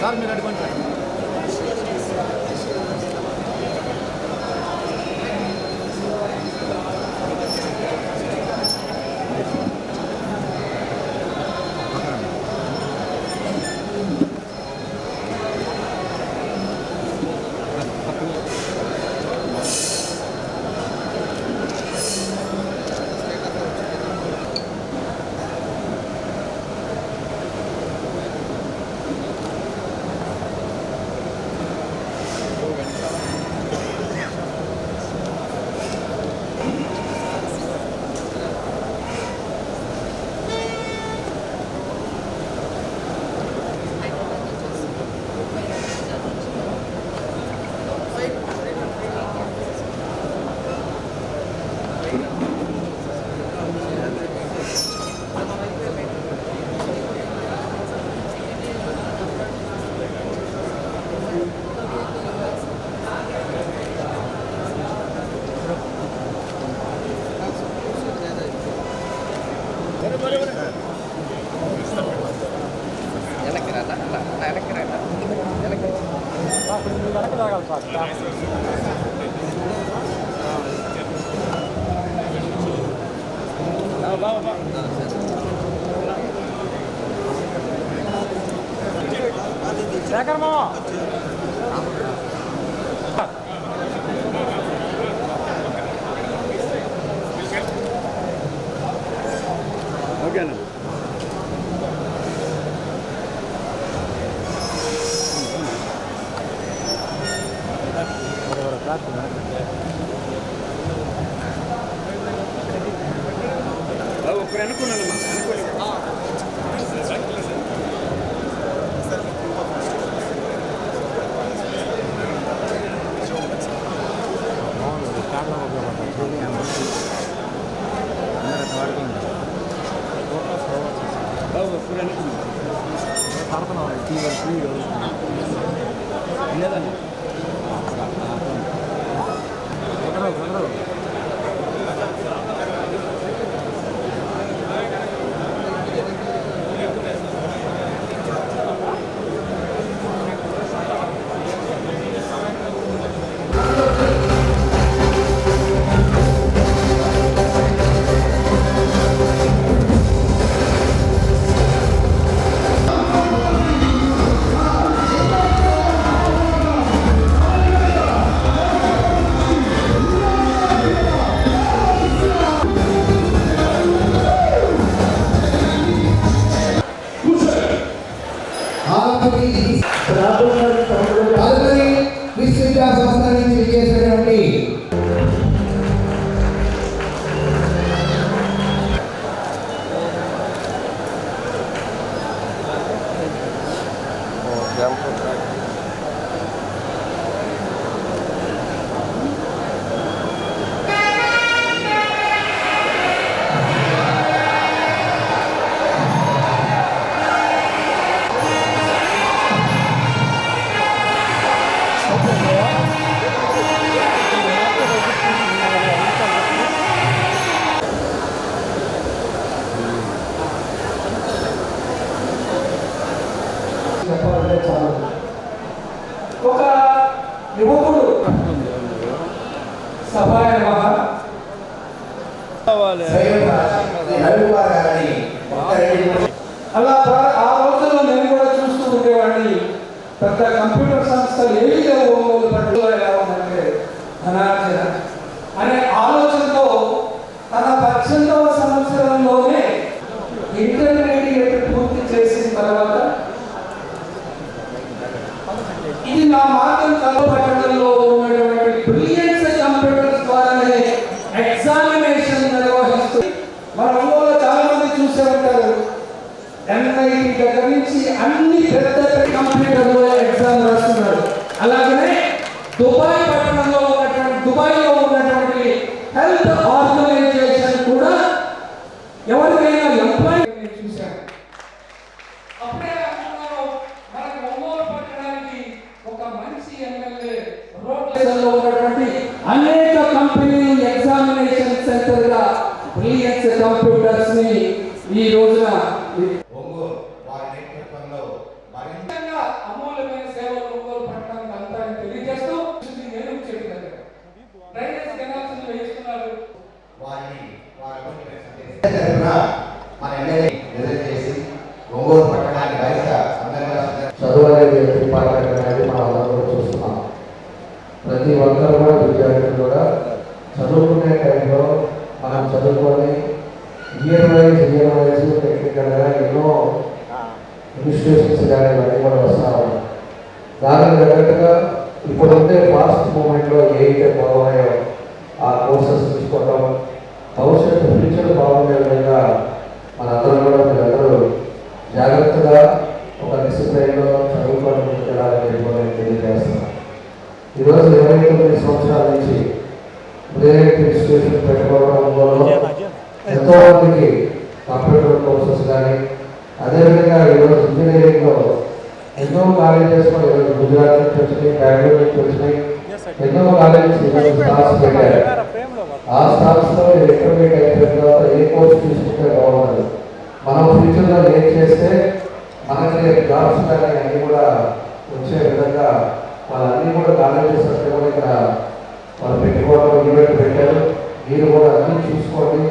Sir మీరు అడుగుంటారు శేఖర్ మామ ఓకేనా ఒకరు అనుకున్నానమ్మా లేదండి విశ్వవిద్యాలయ సంస్థ నుంచి విజేసినటువంటి ఒక యువకుడు అలా ఆ రోజుల్లో నేను కూడా చూస్తూ ఉండేవాడిని. పెద్ద కంప్యూటర్ సంస్థలు ఏవి ఎలా ఉందంటే ధనార్జన అనే ఆలోచనతో తన 18వ సంవత్సరంలోనే ఇంటర్మీడియట్ పూర్తి చేసిన తర్వాత ఇది నా మార్గం పట్టణంలో ఉన్నటువంటి బ్రిలియన్స్ కంప్యూటర్స్ ద్వారానే ఎగ్జామినేషన్ నిర్వహిస్తుంది. మన ఊళ్ళో చాలా చూసే ఉంటారు. NIT దగ్గర నుంచి అన్ని పెద్ద కంప్యూటర్లో ఎగ్జామ్ రాస్తున్నారు. అలాగనే దుబాయ్లో ఉన్నటువంటి హెల్త్ ఆర్గనైజేషన్ కూడా ఎవరికైనా ఎంప్లాయ్ చూశాను. అప్పుడే అనుకున్నాను మనకి ఒంగోలు పట్టణానికి ఒక మంచి ఎమ్మెల్యే రోడ్లలో ఉన్నటువంటి అనేక కంపెనీలు ఎగ్జామినేషన్ సెంటర్ గా బ్రిలియన్స్ కంప్యూటర్స్ ని ఈ రోజున మరింతగా అమూల్యమైన సేవలు ఒంగోలు పట్టణానికి అంతాన్ని తెలియజేస్తూ ఏనుగు చెట్టు దగ్గర డ్రైనేజ్ కెనాల్స్ వేస్తున్నారు. మన ఎమ్మెల్యే విజిట్ చేసి ఒంగోలు పట్టణానికి బయట చదువు అనేది ఇంపార్టెంట్ అనేది మనం అందరూ చూస్తున్నాం. ప్రతి ఒక్కరు కూడా విద్యార్థులు కూడా చదువుకునే టైంలో మనం చదువుకొని ఇయర్ వైజ్ టెక్నికల్గా ఎన్నో ఇన్స్టిట్యూషన్స్ కానీ ఇవన్నీ కూడా వస్తాము. దానికి తగ్గట్టుగా ఇప్పుడుండే ఫాస్ట్ మూమెంట్లో ఏవైతే బాగున్నాయో ఆ కోర్సెస్ తీసుకోవడం భవిష్యత్తు ఫ్యూచర్ బాగుండే విధంగా మనందరం కూడా మీరందరూ జాగ్రత్తగా ఒక డిసిప్లైన్లో చదువుకోవడం ముందుకెళ్ళాలని తెలియజేస్తున్నాం. ఈరోజు 29 సంవత్సరాల నుంచి బ్రిలియంట్ ఇన్స్టిట్యూషన్ పెట్టుకోవడంలో ఎంతోమందికి కంప్యూటర్ కోర్సెస్ కానీ అదేవిధంగా ఈరోజు ఇంజనీరింగ్లో ఎన్నో కాలేజెస్ కూడా ఈరోజు గుజరాత్ నుంచి వచ్చినాయి, బెంగళూరు నుంచి వచ్చినాయి, ఎన్నో కాలేజెస్ ఈరోజు స్టాల్స్ పెట్టారు. ఆ స్టాల్స్లో ఇంటర్మీడియట్ అయిపోయిన తర్వాత ఏ కోర్స్ తీసుకుంటే బాగుంటుంది, మనం ఫ్యూచర్లో ఏం చేస్తే మనకి జాబ్స్ కానీ అన్నీ కూడా వచ్చే విధంగా వాళ్ళన్నీ కూడా కాలేజెస్ వస్తే కూడా ఇక్కడ వాళ్ళు పెట్టుకోవడం ఈవెంట్ పెట్టారు. మీరు కూడా అన్నీ చూసుకోండి.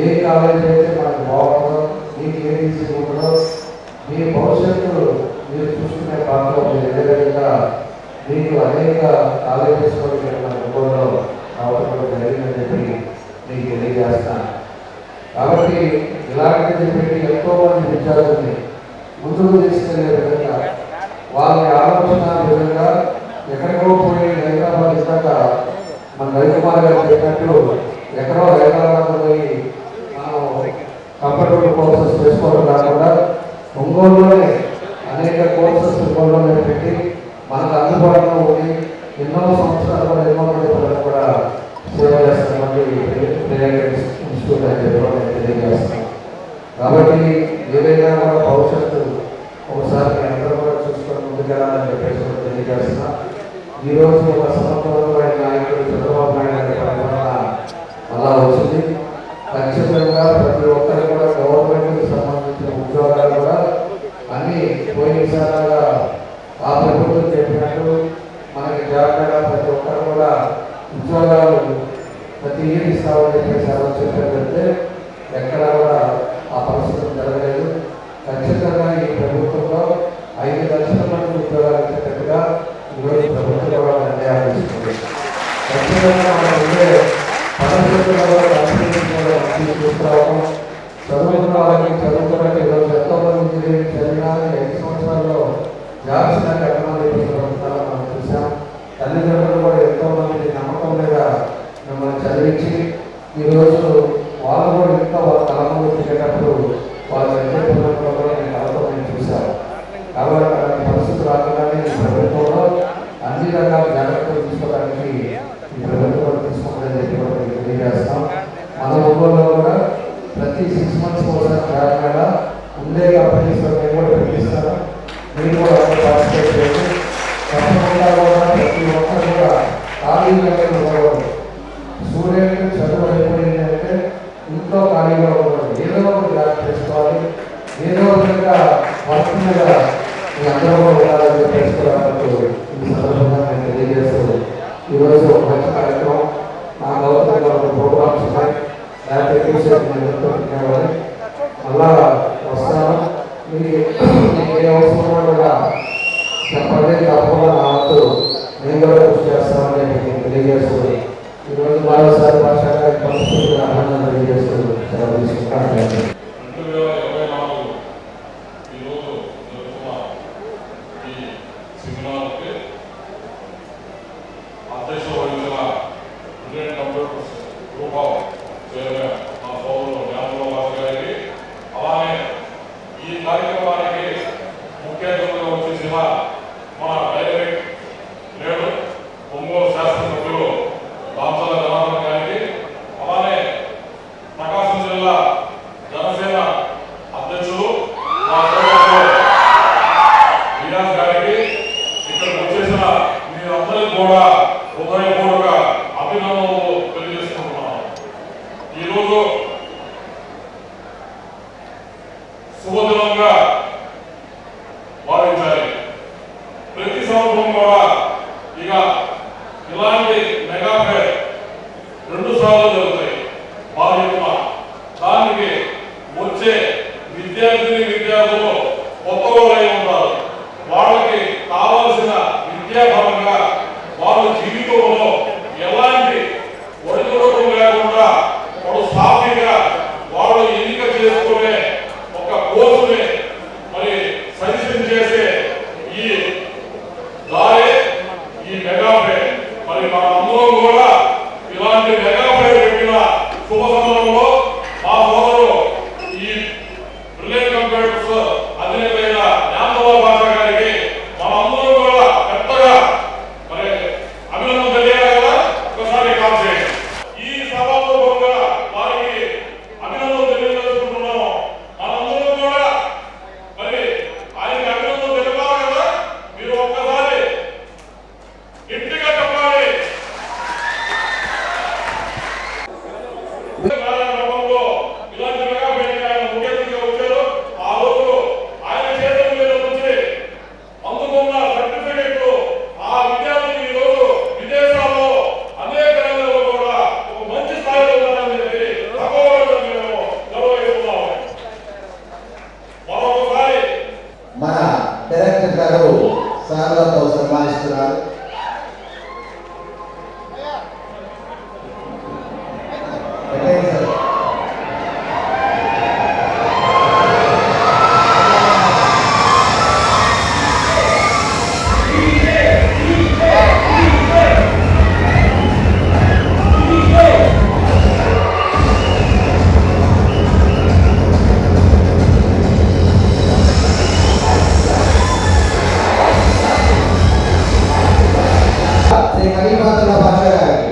ఏ కాలేజ్ అయితే మనకు బాగుంటుందో, మీకు ఏది ఈజీగా ఉంటుందో, మీ భవిష్యత్తు మీరు చూసుకునే పాత్ర మీరు ఏ విధంగా మీకు అనేక కాలేజెస్ కూడా మన ఒంగోలులో రావడం జరిగిందని చెప్పి మీకు తెలియజేస్తాను. కాబట్టి ఇలాంటిది పెట్టి ఎంతోమంది విద్యార్థుల్ని ముందుకు తీసుకెళ్లే విధంగా వాళ్ళ ఆలోచన విధంగా ఎక్కడికో పోయి హైదరాబాద్ ఇస్తాక మన రవికుమార్ గారు చెప్పినట్టు ఎక్కడో హైదరాబాద్ పోయి మనం కంప్యూటర్ కోర్సెస్ చేసుకోవడం కాకుండా ఒంగోలులోనే అనేక కోర్సెస్ ఒంగోలులోనే పెట్టి మనకు అందుబాటులో ఉండి ఎన్నో సంవత్సరాలు కూడా ఎన్నో మంది పిల్లలు కూడా సేవ చేస్తున్నటువంటి ఇన్స్టిట్యూట్ అని చెప్పి తెలియజేస్తాం. కాబట్టి ఏదైనా కూడా భవిష్యత్తు ఒకసారి అందరూ కూడా చూసుకొని ముందుకెళ్ళాలని చెప్పేసి తెలియజేస్తున్నా. ఈరోజు ఒక సమర్థమైన నాయకుడు చంద్రబాబు నాయుడు గారి అలా వచ్చింది. ఖచ్చితంగా ప్రతి ఒక్కరు కూడా గవర్నమెంట్కి సంబంధించిన ఉద్యోగాలు కూడా అన్నీ పోయినసారిగా ఆ ప్రభుత్వం చెప్పినట్టు మనకి జాబ్ ప్రతి ఒక్కరు కూడా ఉద్యోగాలు ప్రతి ఇయర్ ఇస్తామని చెప్పేసి చెప్పారంటే ఎక్కడా కూడా ఆ పరిస్థితులు జరగలేదు. ఖచ్చితంగా ఈ ప్రభుత్వంలో 5 లక్షల మంది ఉద్యోగాలు ఇచ్చేటట్టుగా ఈరోజు ప్రభుత్వం కూడా నిర్ణయాలు తీసుకుంది. ఖచ్చితంగా మనం ఉండే పరిస్థితుల్లో చూసుకోవడం చదువుకున్న వాళ్ళకి చదువుకోవడానికి ఈరోజు ఎంతోమంది ఇంజనీరింగ్ చదివినా 5 సంవత్సరాల్లో జాబ్స్ నాకు ఎంతమంది ప్రభుత్వాలు మనం చూసాం. తల్లిదండ్రులు కూడా ఎంతోమంది నమ్మకం మీద మిమ్మల్ని చదివించి ఈరోజు వాళ్ళు కూడా ఇంకా వాళ్ళ తలములు తిరిగేటప్పుడు వాళ్ళ విద్యార్థులను కూడా నేను కలతో నేను చూశాను. కాబట్టి అలాంటి పరిస్థితులు రాకుండానే ఈ ప్రభుత్వంలో అన్ని రకాల జాగ్రత్తలు తీసుకోవడానికి ఈ ప్రభుత్వం తీసుకుంటుందని చెప్పి కూడా మీకు తెలియజేస్తాం. మన ఊళ్ళో కూడా ప్రతి 6 months ఒకసారి కాకుండా ఉండే కంపెనీస్ కూడా పెట్టిస్తారు. మీరు కూడా పార్టిసిపేట్ చేసి తప్పకుండా కూడా ప్రతి ఒక్కరు కూడా ఖాళీగా ఉండకూడదు. స్టూడెంట్ చదువు అయిపోయింది అంటే ఇంట్లో ఖాళీగా ఉండకూడదు, ఏదో ఒక జాబ్ చేసుకోవాలి, ఏదో విధంగా వర్క్ మీద మీ అందరూ కూడా ఉండాలని చెప్పేసుకోవడానికి ఈ సందర్భంగా నేను తెలియజేస్తూ ఈరోజు ఒక మంచి కార్యక్రమం నా గౌరవంగా ప్రోగ్రామ్స్ ఉన్నాయి. మళ్ళా వస్తాను. మీకు ఏ అవసరం కూడా చెప్పండి, తప్పకుండా నా వంతు నేను కూడా కృషి చేస్తామని మీకు తెలియజేస్తుంది. ఈరోజు మరోసారి భాషగా పరిస్థితులు ఆనందం తెలియజేస్తుంది. కంప్యూటర్ శుభదినంగా భావించాలి. ప్రతి సంవత్సరం కూడా ఇక ఇలాంటి మెగా ఫేర్ 2 సార్లు జరుగుతాయి. బాధ్యత దానికి వచ్చే విద్యార్థులు కొత్తవారై ఉంటారు. వాళ్ళకి కావాల్సిన విద్యాపరంగా వాళ్ళ జీవితంలో ఎలాంటి ఒడిదుడుకులు లేకుండా వాళ్ళు సాఫీగా వాళ్ళు ఎన్నిక చేసుకునే ఒక కోర్సుని మరి సజెషన్ చేసే ఈ దారే ఈ మెగా ఫేర్. మరి మన అందరం కూడా ఇలాంటి మెగా ఫేర్ పెట్టిన శుభ సమయంలో మా సోదరుడు ఈ బ్రిలియంట్ కంప్యూటర్స్ అధినేత అయిన జ్ఞానబాబు భాష గారికి మనందరం కూడా పెద్దగా మరి అభినందన తెలియాలి కదా. ఒకసారి కాల్ చేయండి. ఈ సభాముఖంగా వారికి అభినందన తెలియజేసుకుంటున్నాము. మనందరం కూడా మరి ఆయనకి అభినందన తెలిపాలి కదా. మీరు ఒక్కసారి గట్టిగా చెప్పాలి. ఇలాంటి మెగా ఫేర్కి ఆయన ముఖ్య అతిథిగా వచ్చారు. ఆ రోజు ఆయన చేతుల మీద నుంచి అందుకున్న సర్టిఫికెట్లు ఆ విద్యార్థులు ఈ రోజు విదేశాల్లో అనేక రంగాల్లో కూడా ఒక మంచి స్థాయిలో ఉన్నారని చెప్పి సభలో మేము గౌరవిస్తున్నాము. మరొకసారి మన డైరెక్టర్ గారు సార్లతో సన్మానిస్తున్నారు. శ్రీ కరీమాతుల భాష గారికి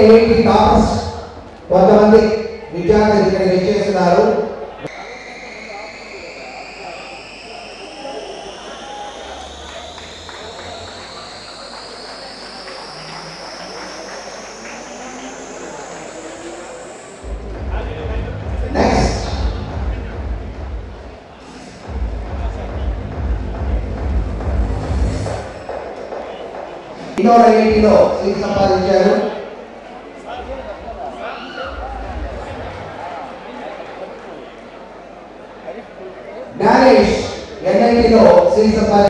ఐఐటి టాపర్స్ కొంతమంది విద్యార్థులు ఇక్కడ విచ్చేస్తున్నారు. నెక్స్ట్ ఇండోర్ ఐఐటిలో సీట్ సంపాదించారు. జ్ఞానేష్ ఎన్ఐటిలో సీట్ సంపాదించారు.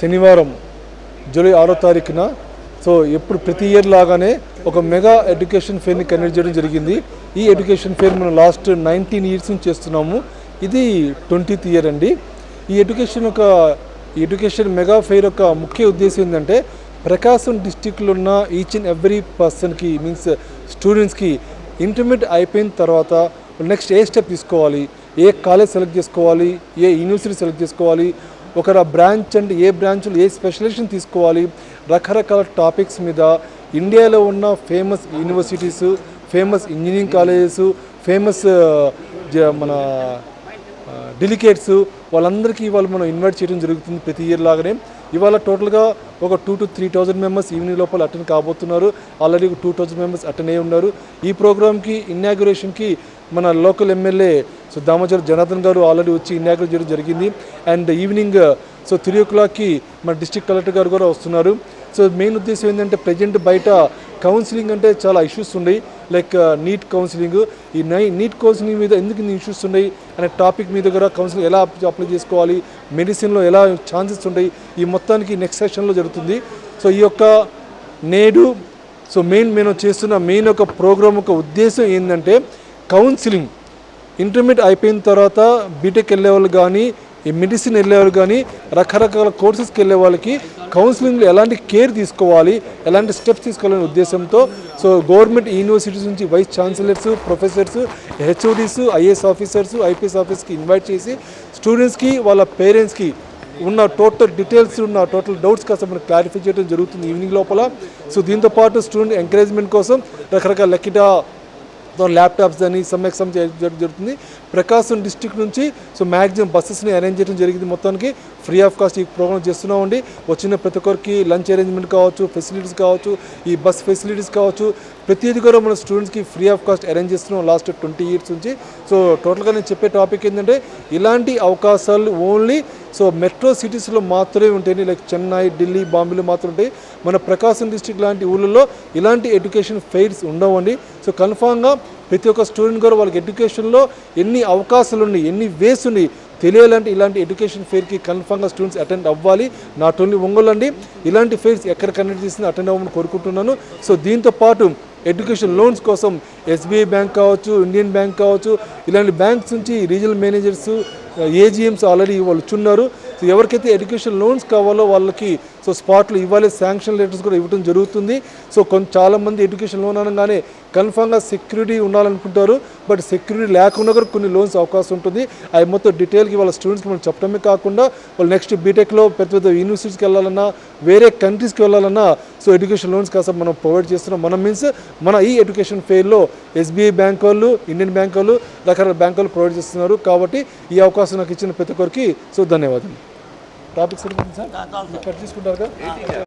శనివారం జూలై 6వ తారీఖున సో ఎప్పుడు ప్రతి ఇయర్ లాగానే ఒక మెగా ఎడ్యుకేషన్ ఫేర్ని కండక్ట్ చేయడం జరిగింది. ఈ ఎడ్యుకేషన్ ఫేర్ మనం లాస్ట్ 19 ఇయర్స్ నుంచి చేస్తున్నాము. ఇది 20th ఇయర్ అండి. ఈ ఎడ్యుకేషన్ మెగా ఫెయిర్ యొక్క ముఖ్య ఉద్దేశం ఏంటంటే ప్రకాశం డిస్టిక్లో ఉన్న ఈచ్ అండ్ ఎవ్రీ పర్సన్కి మీన్స్ స్టూడెంట్స్కి ఇంటర్మీడియట్ అయిపోయిన తర్వాత నెక్స్ట్ ఏ స్టెప్ తీసుకోవాలి, ఏ కాలేజ్ సెలెక్ట్ చేసుకోవాలి, ఏ యూనివర్సిటీ సెలెక్ట్ చేసుకోవాలి, ఒక బ్రాంచ్ అంటే ఏ బ్రాంచ్లో ఏ స్పెషలైజేషన్ తీసుకోవాలి, రకరకాల టాపిక్స్ మీద ఇండియాలో ఉన్న famous universities, famous engineering colleges, famous మన డెలికేట్స్ వాళ్ళందరికీ ఇవాళ మనం ఇన్వైట్ చేయడం జరుగుతుంది ప్రతి ఇయర్ లాగానే. ఇవాళ టోటల్గా ఒక 2,000 to 3,000 మెంబర్స్ ఈవినింగ్ లోపల అటెండ్ కాబోతున్నారు. ఆల్రెడీ 2,000 మెంబర్స్ అటెండ్ అయ్యి ఉన్నారు. ఈ ప్రోగ్రామ్కి ఇనాగ్యురేషన్కి మన local MLA so Damodar Janardhan గారు ఆల్రెడీ వచ్చి ఇనాగ్యురేట్ చేయడం జరిగింది. అండ్ ఈవినింగ్ సో 3 o'clockకి మన డిస్ట్రిక్ట్ కలెక్టర్ గారు కూడా వస్తున్నారు. సో మెయిన్ ఉద్దేశం ఏంటంటే ప్రజెంట్ బయట కౌన్సిలింగ్ అంటే చాలా ఇష్యూస్ ఉన్నాయి, లైక్ నీట్ కౌన్సిలింగ్. ఈ నీట్ కౌన్సిలింగ్ మీద ఎందుకు ఇన్ని ఇష్యూస్ ఉన్నాయి అనే టాపిక్ మీద కూడా కౌన్సిలింగ్ ఎలా అప్లై చేసుకోవాలి, మెడిసిన్లో ఎలా ఛాన్సెస్ ఉన్నాయి, ఈ మొత్తానికి నెక్స్ట్ సెషన్లో జరుగుతుంది. సో ఈ యొక్క నేడు సో మేము చేస్తున్న మెయిన్ ఒక ప్రోగ్రామ్ యొక్క ఉద్దేశం ఏంటంటే కౌన్సిలింగ్ ఇంటర్మీడియట్ అయిపోయిన తర్వాత బీటెక్ వెళ్ళే వాళ్ళు కానీ ఈ మెడిసిన్ వెళ్ళేవాళ్ళు కానీ రకరకాల కోర్సెస్కి వెళ్ళే వాళ్ళకి కౌన్సిలింగ్లో ఎలాంటి కేర్ తీసుకోవాలి, ఎలాంటి స్టెప్స్ తీసుకోవాలనే ఉద్దేశంతో సో గవర్నమెంట్ యూనివర్సిటీస్ నుంచి vice chancellors, professors, HODs, IAS officers, IPS ఆఫీసర్స్కి ఇన్వైట్ చేసి స్టూడెంట్స్కి వాళ్ళ పేరెంట్స్కి ఉన్న టోటల్ డీటెయిల్స్ ఉన్న టోటల్ డౌట్స్ కాస్త మనకు క్లారిఫై చేయడం జరుగుతుంది ఈవినింగ్ లోపల. సో దీంతోపాటు స్టూడెంట్ ఎంకరేజ్మెంట్ కోసం రకరకాల లెక్కిటా ల్యాప్టాప్స్ అని ఎగ్జామ్ జరుగుతుంది. ప్రకాశం డిస్ట్రిక్ట్ నుంచి సో మ్యాక్సిమం బస్సెస్ని అరేంజ్ చేయడం జరిగింది. మొత్తానికి ఫ్రీ ఆఫ్ కాస్ట్ ఈ ప్రోగ్రామ్ చేస్తున్నామండి. వచ్చిన ప్రతి ఒక్కరికి లంచ్ అరేంజ్మెంట్ కావచ్చు, ఫెసిలిటీస్ కావచ్చు, ఈ బస్ ఫెసిలిటీస్ కావచ్చు, ప్రతిదీ కూడా మన స్టూడెంట్స్కి ఫ్రీ ఆఫ్ కాస్ట్ అరేంజ్ చేస్తున్నాం లాస్ట్ 20 years నుంచి. సో టోటల్గా నేను చెప్పే టాపిక్ ఏంటంటే ఇలాంటి అవకాశాలు ఓన్లీ సో మెట్రో సిటీస్లో మాత్రమే ఉంటాయి, లైక్ చెన్నై, ఢిల్లీ, బాంబేలో మాత్రం ఉంటాయి. మన ప్రకాశం డిస్ట్రిక్ట్ లాంటి ఊళ్ళల్లో ఇలాంటి ఎడ్యుకేషన్ ఫెయిర్స్ ఉండవండి. సో కన్ఫామ్గా ప్రతి ఒక్క స్టూడెంట్ కూడా వాళ్ళకి ఎడ్యుకేషన్లో ఎన్ని అవకాశాలు ఉన్నాయి, ఎన్ని వేస్ ఉన్నాయి తెలియాలంటే ఇలాంటి ఎడ్యుకేషన్ ఫెయిర్కి కన్ఫామ్గా స్టూడెంట్స్ అటెండ్ అవ్వాలి. నాట్ ఓన్లీ ఒంగోలు అండి, ఇలాంటి ఫెయిర్స్ ఎక్కడ కండక్ట్ చేసినా అటెండ్ అవ్వమని కోరుకుంటున్నాను. సో దీంతోపాటు ఎడ్యుకేషన్ లోన్స్ కోసం ఎస్బీఐ బ్యాంక్ కావచ్చు, ఇండియన్ బ్యాంక్ కావచ్చు, ఇలాంటి బ్యాంక్స్ నుంచి రీజనల్ మేనేజర్స్, ఏజీఎంస్ ఆల్రెడీ వాళ్ళు వచ్చున్నారు. సో ఎవరికైతే ఎడ్యుకేషన్ లోన్స్ కావాలో వాళ్ళకి సో స్పాట్లో ఇవ్వాలి, శాంక్షన్ లెటర్స్ కూడా ఇవ్వడం జరుగుతుంది. సో చాలామంది ఎడ్యుకేషన్ లోన్ అనగానే కన్ఫామ్గా సెక్యూరిటీ ఉండాలనుకుంటారు, బట్ సెక్యూరిటీ లేకుండా కూడా కొన్ని లోన్స్ అవకాశం ఉంటుంది. అవి మొత్తం డీటెయిల్కి వాళ్ళ స్టూడెంట్స్కి మనం చెప్పడమే కాకుండా వాళ్ళు నెక్స్ట్ బీటెక్లో పెద్ద పెద్ద యూనివర్సిటీస్కి వెళ్ళాలన్నా, వేరే కంట్రీస్కి వెళ్ళాలన్నా సో ఎడ్యుకేషన్ లోన్స్ కాస్త మనం ప్రొవైడ్ చేస్తున్నాం. మనం మీన్స్ మన ఈ ఎడ్యుకేషన్ ఫెయిర్లో ఎస్బీఐ బ్యాంక్ వాళ్ళు, ఇండియన్ బ్యాంక్ వాళ్ళు, రకరకాల బ్యాంక్ వాళ్ళు ప్రొవైడ్ చేస్తున్నారు. కాబట్టి ఈ అవకాశం నాకు ఇచ్చిన ప్రతి ఒక్కరికి సో ధన్యవాదాలు. టాపిక్స్ సార్ కట్ చేసుకుంటారు కదా.